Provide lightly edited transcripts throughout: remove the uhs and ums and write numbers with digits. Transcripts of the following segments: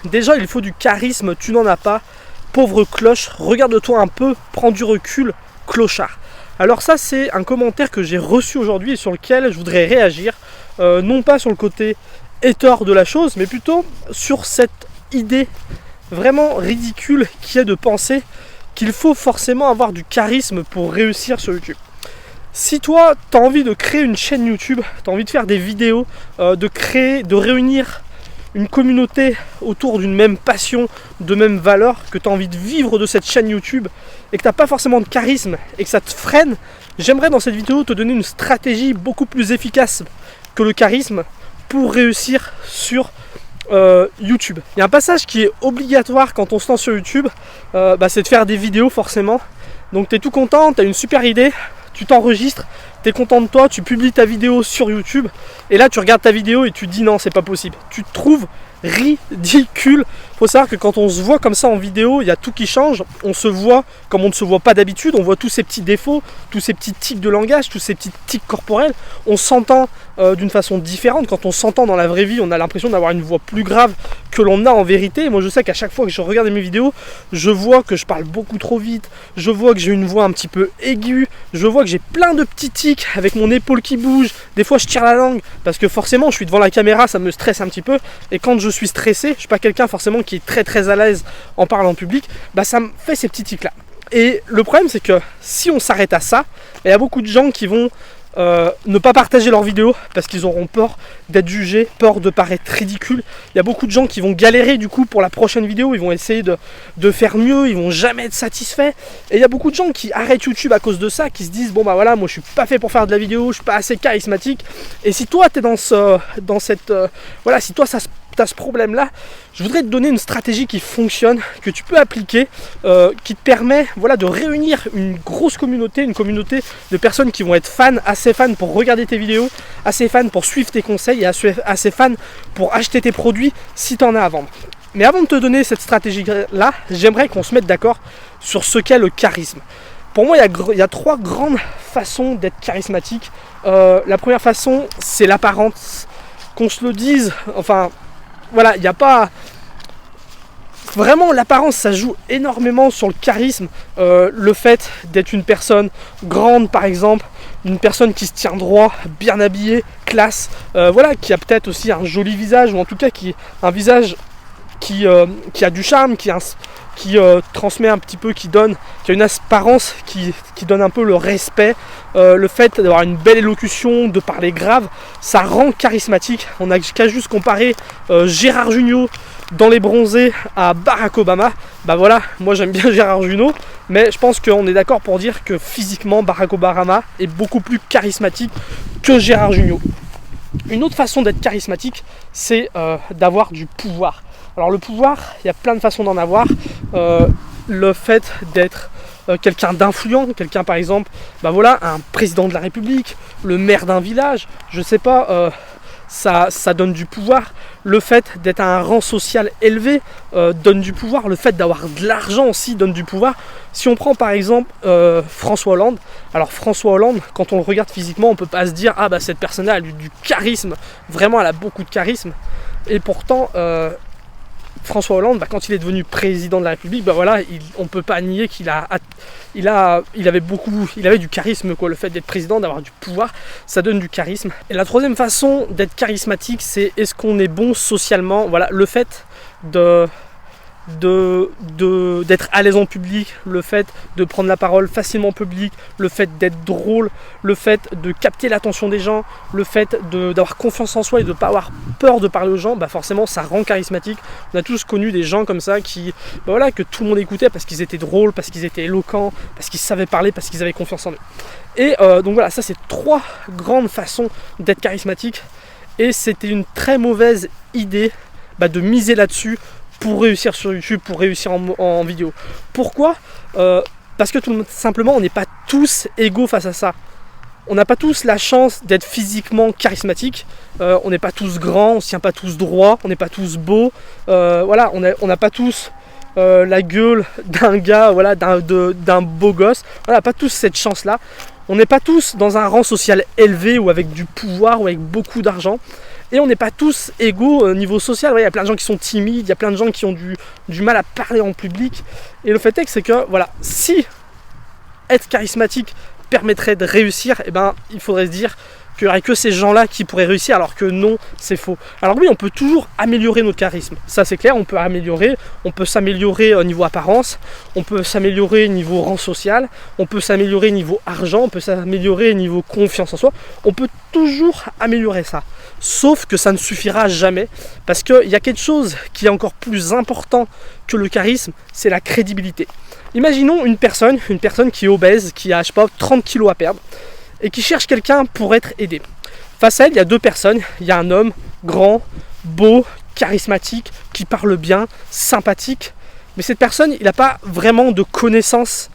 Déjà, il faut du charisme, tu n'en as pas. Pauvre cloche, regarde-toi un peu, prends du recul, clochard. Alors ça, c'est un commentaire que j'ai reçu aujourd'hui et sur lequel je voudrais réagir. Non pas sur le côté hater de la chose, mais plutôt sur cette idée vraiment ridicule qui est de penser qu'il faut forcément avoir du charisme pour réussir sur YouTube. Si toi, tu as envie de créer une chaîne YouTube, tu as envie de faire des vidéos, de réunir une communauté autour d'une même passion, de même valeur, que tu as envie de vivre de cette chaîne YouTube et que tu n'as pas forcément de charisme et que ça te freine, j'aimerais dans cette vidéo te donner une stratégie beaucoup plus efficace que le charisme pour réussir sur YouTube. Il y a un passage qui est obligatoire quand on se lance sur YouTube, c'est de faire des vidéos forcément. Donc tu es tout content, tu as une super idée, tu t'enregistres, tu es content de toi, tu publies ta vidéo sur YouTube et là tu regardes ta vidéo et tu te dis non, c'est pas possible. Tu te trouves ridicule. Faut savoir que quand on se voit comme ça en vidéo, il y a tout qui change. On se voit comme on ne se voit pas d'habitude, on voit tous ces petits défauts, tous ces petits tics de langage, tous ces petits tics corporels. On s'entend d'une façon différente. Quand on s'entend dans la vraie vie, on a l'impression d'avoir une voix plus grave que l'on a en vérité. Moi je sais qu'à chaque fois que je regarde mes vidéos, je vois que je parle beaucoup trop vite, je vois que j'ai une voix un petit peu aiguë, je vois que j'ai plein de petits tics avec mon épaule qui bouge. Des fois je tire la langue parce que forcément je suis devant la caméra, ça me stresse un petit peu. Et quand je suis stressé, je suis pas quelqu'un forcément qui est très à l'aise en parlant en public, ça me fait ces petits tics là. Et le problème c'est que si on s'arrête à ça, il y a beaucoup de gens qui vont ne pas partager leurs vidéos parce qu'ils auront peur d'être jugés, peur de paraître ridicule. Il y a beaucoup de gens qui vont galérer du coup pour la prochaine vidéo, ils vont essayer de faire mieux, ils vont jamais être satisfaits. Et il y a beaucoup de gens qui arrêtent YouTube à cause de ça, qui se disent bon voilà, moi je suis pas fait pour faire de la vidéo, je suis pas assez charismatique. Et si toi tu es si toi tu as ce problème là, je voudrais te donner une stratégie qui fonctionne, que tu peux appliquer, qui te permet de réunir une grosse communauté, une communauté de personnes qui vont être fans, assez fans pour regarder tes vidéos, assez fans pour suivre tes conseils et assez fans pour acheter tes produits si tu en as à vendre. Mais avant de te donner cette stratégie là, j'aimerais qu'on se mette d'accord sur ce qu'est le charisme. Pour moi, il y a 3 grandes façons d'être charismatique. La première façon, c'est l'apparence. Qu'on se le dise, il n'y a pas... Vraiment, l'apparence, ça joue énormément sur le charisme. Le fait d'être une personne grande, par exemple, une personne qui se tient droit, bien habillée, classe, qui a peut-être aussi un joli visage, ou en tout cas qui un visage qui a du charme, qui transmet un petit peu, qui a une apparence qui donne un peu le respect. Le fait d'avoir une belle élocution, de parler grave, ça rend charismatique. On n'a qu'à juste comparer Gérard Jugnot dans Les Bronzés à Barack Obama. Moi j'aime bien Gérard Jugnot, mais je pense qu'on est d'accord pour dire que physiquement Barack Obama est beaucoup plus charismatique que Gérard Jugnot. Une autre façon d'être charismatique, c'est d'avoir du pouvoir. Alors le pouvoir, il y a plein de façons d'en avoir. Le fait d'être quelqu'un d'influent, quelqu'un par exemple, un président de la République, le maire d'un village, je sais pas, ça donne du pouvoir. Le fait d'être à un rang social élevé donne du pouvoir. Le fait d'avoir de l'argent aussi donne du pouvoir. Si on prend par exemple François Hollande, alors François Hollande, quand on le regarde physiquement, on peut pas se dire cette personne-là a du charisme, vraiment elle a beaucoup de charisme. Et pourtant François Hollande, quand il est devenu président de la République, on peut pas nier qu'il avait du charisme, quoi. Le fait d'être président, d'avoir du pouvoir, ça donne du charisme. Et la troisième façon d'être charismatique, c'est est-ce qu'on est bon socialement. Le fait d'être à l'aise en public, le fait de prendre la parole facilement en public, le fait d'être drôle, le fait de capter l'attention des gens, le fait d'avoir confiance en soi et de ne pas avoir peur de parler aux gens, forcément ça rend charismatique. On a tous connu des gens comme ça qui, que tout le monde écoutait parce qu'ils étaient drôles, parce qu'ils étaient éloquents, parce qu'ils savaient parler, parce qu'ils avaient confiance en eux. Et ça c'est 3 grandes façons d'être charismatique. Et c'était une très mauvaise idée de miser là-dessus pour réussir sur YouTube, pour réussir en vidéo. Pourquoi ? Parce que tout simplement, on n'est pas tous égaux face à ça. On n'a pas tous la chance d'être physiquement charismatique. On n'est pas tous grands, on ne se tient pas tous droit, on n'est pas tous beaux. On n'a pas tous la gueule d'un gars, d'un beau gosse. On n'a pas tous cette chance-là. On n'est pas tous dans un rang social élevé ou avec du pouvoir ou avec beaucoup d'argent. Et on n'est pas tous égaux au niveau social. Il y a plein de gens qui sont timides, il y a plein de gens qui ont du mal à parler en public. Et le fait est que c'est que voilà, si être charismatique permettrait de réussir, eh ben, il faudrait se dire qu'il n'y aurait que ces gens-là qui pourraient réussir, alors que non, c'est faux. Alors oui, on peut toujours améliorer notre charisme, ça c'est clair, on peut s'améliorer au niveau apparence, on peut s'améliorer au niveau rang social, on peut s'améliorer au niveau argent, on peut s'améliorer au niveau confiance en soi, on peut toujours améliorer ça. Sauf que ça ne suffira jamais, parce qu'il y a quelque chose qui est encore plus important que le charisme, c'est la crédibilité. Imaginons une personne qui est obèse, qui a, je sais pas, 30 kilos à perdre, et qui cherche quelqu'un pour être aidé. Face à elle, il y a deux personnes. Il y a un homme grand, beau, charismatique, qui parle bien, sympathique. Mais cette personne, il n'a pas vraiment de connaissances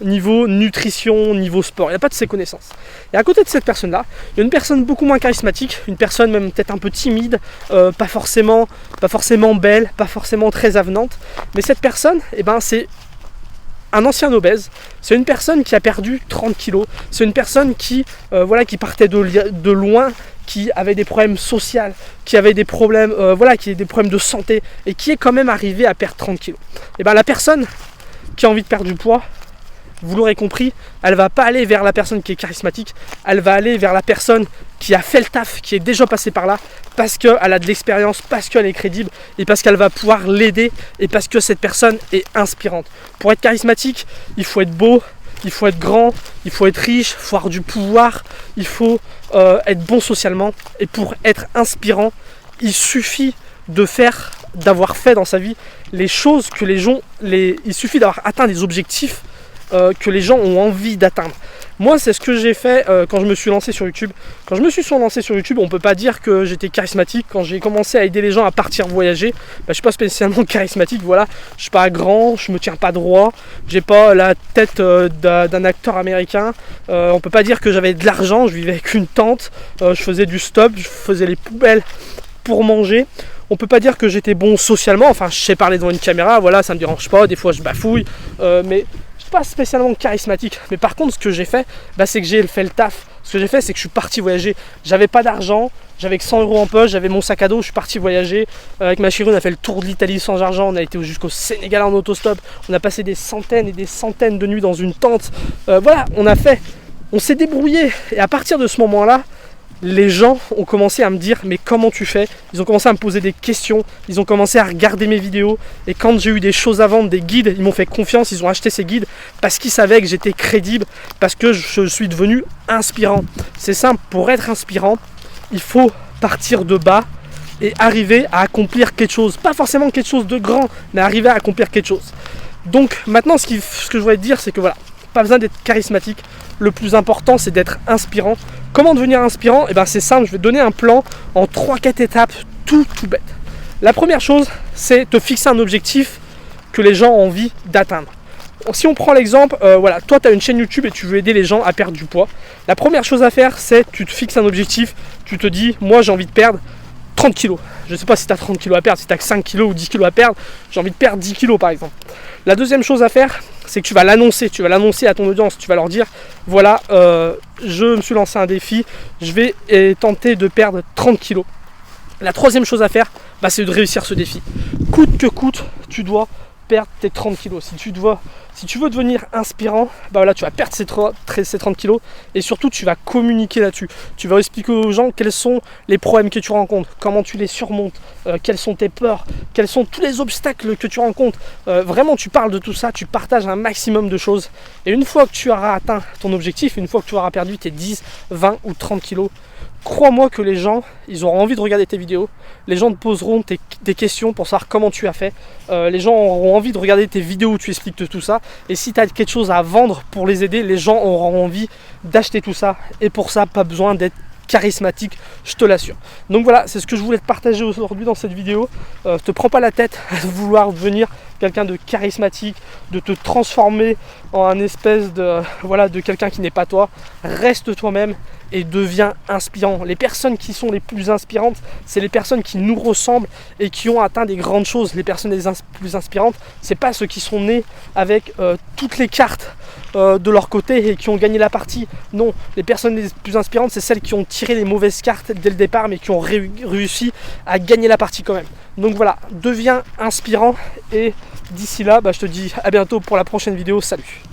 niveau nutrition, niveau sport. Il n'a pas de ces connaissances. Et à côté de cette personne-là, il y a une personne beaucoup moins charismatique, une personne même peut-être un peu timide, pas forcément belle, pas forcément très avenante. Mais cette personne, eh ben, c'est un ancien obèse, c'est une personne qui a perdu 30 kilos, c'est une personne qui partait de loin, qui avait des problèmes sociaux, qui avait des problèmes, qui a des problèmes de santé et qui est quand même arrivé à perdre 30 kilos. Et bien la personne qui a envie de perdre du poids, vous l'aurez compris, elle va pas aller vers la personne qui est charismatique, elle va aller vers la personne qui a fait le taf, qui est déjà passée par là, parce qu'elle a de l'expérience, parce qu'elle est crédible, et parce qu'elle va pouvoir l'aider, et parce que cette personne est inspirante. Pour être charismatique, il faut être beau, il faut être grand, il faut être riche, il faut avoir du pouvoir, il faut être bon socialement, et pour être inspirant, il suffit d'avoir fait dans sa vie les choses que il suffit d'avoir atteint des objectifs que les gens ont envie d'atteindre. Moi, c'est ce que j'ai fait quand je me suis lancé sur YouTube. Quand je me suis lancé sur YouTube, on ne peut pas dire que j'étais charismatique. Quand j'ai commencé à aider les gens à partir voyager, je ne suis pas spécialement charismatique. Voilà, je ne suis pas grand, je ne me tiens pas droit, j'ai pas la tête d'un acteur américain. On ne peut pas dire que j'avais de l'argent, je vivais avec une tante, je faisais du stop, je faisais les poubelles pour manger. On peut pas dire que j'étais bon socialement, enfin je sais parler devant une caméra, voilà, ça me dérange pas, des fois je bafouille, mais je suis pas spécialement charismatique. Mais par contre, ce que j'ai fait, c'est que j'ai fait le taf. Ce que j'ai fait, c'est que je suis parti voyager. J'avais pas d'argent, j'avais que 100 € en poche, j'avais mon sac à dos, je suis parti voyager. Avec ma chérie, on a fait le tour de l'Italie sans argent, on a été jusqu'au Sénégal en autostop, on a passé des centaines et des centaines de nuits dans une tente. On s'est débrouillé. Et à partir de ce moment-là, les gens ont commencé à me dire mais comment tu fais? Ils ont commencé à me poser des questions, ils ont commencé à regarder mes vidéos, et quand j'ai eu des choses à vendre, des guides, ils m'ont fait confiance, ils ont acheté ces guides parce qu'ils savaient que j'étais crédible, parce que je suis devenu inspirant. C'est simple, pour être inspirant, il faut partir de bas et arriver à accomplir quelque chose, pas forcément quelque chose de grand, mais arriver à accomplir quelque chose. Donc maintenant ce que je voudrais te dire, c'est que voilà, pas besoin d'être charismatique, le plus important c'est d'être inspirant. Comment devenir inspirant? C'est simple, je vais te donner un plan en 3-4 étapes, tout bête. La première chose, c'est te fixer un objectif que les gens ont envie d'atteindre. Si on prend l'exemple, toi tu as une chaîne YouTube et tu veux aider les gens à perdre du poids. La première chose à faire, c'est tu te fixes un objectif, tu te dis, moi j'ai envie de perdre 30 kilos. Je ne sais pas si tu as 30 kilos à perdre, si tu as que 5 kilos ou 10 kilos à perdre, j'ai envie de perdre 10 kilos par exemple. La deuxième chose à faire, c'est que tu vas l'annoncer à ton audience, tu vas leur dire, voilà, je me suis lancé un défi, je vais tenter de perdre 30 kilos. La troisième chose à faire, c'est de réussir ce défi. Coûte que coûte, tu dois perdre tes 30 kilos. Si tu veux devenir inspirant, tu vas perdre ces 30 kilos, et surtout tu vas communiquer là-dessus. Tu vas expliquer aux gens quels sont les problèmes que tu rencontres, comment tu les surmontes, quelles sont tes peurs, quels sont tous les obstacles que tu rencontres. Vraiment, tu parles de tout ça, tu partages un maximum de choses. Et une fois que tu auras atteint ton objectif, une fois que tu auras perdu tes 10, 20 ou 30 kilos, crois-moi que les gens, ils auront envie de regarder tes vidéos, les gens te poseront des questions pour savoir comment tu as fait, les gens auront envie de regarder tes vidéos où tu expliques tout ça, et si tu as quelque chose à vendre pour les aider, les gens auront envie d'acheter tout ça, et pour ça, pas besoin d'être charismatique, je te l'assure. Donc voilà, c'est ce que je voulais te partager aujourd'hui dans cette vidéo. Te prends pas la tête à vouloir devenir quelqu'un de charismatique, de te transformer en un espèce de, voilà, de quelqu'un qui n'est pas toi. Reste toi-même et deviens inspirant. Les personnes qui sont les plus inspirantes, c'est les personnes qui nous ressemblent et qui ont atteint des grandes choses. Les personnes les plus inspirantes, c'est pas ceux qui sont nés avec toutes les cartes de leur côté et qui ont gagné la partie. Non, les personnes les plus inspirantes, c'est celles qui ont tiré les mauvaises cartes dès le départ mais qui ont réussi à gagner la partie quand même. Donc voilà, deviens inspirant et d'ici là, je te dis à bientôt pour la prochaine vidéo. Salut!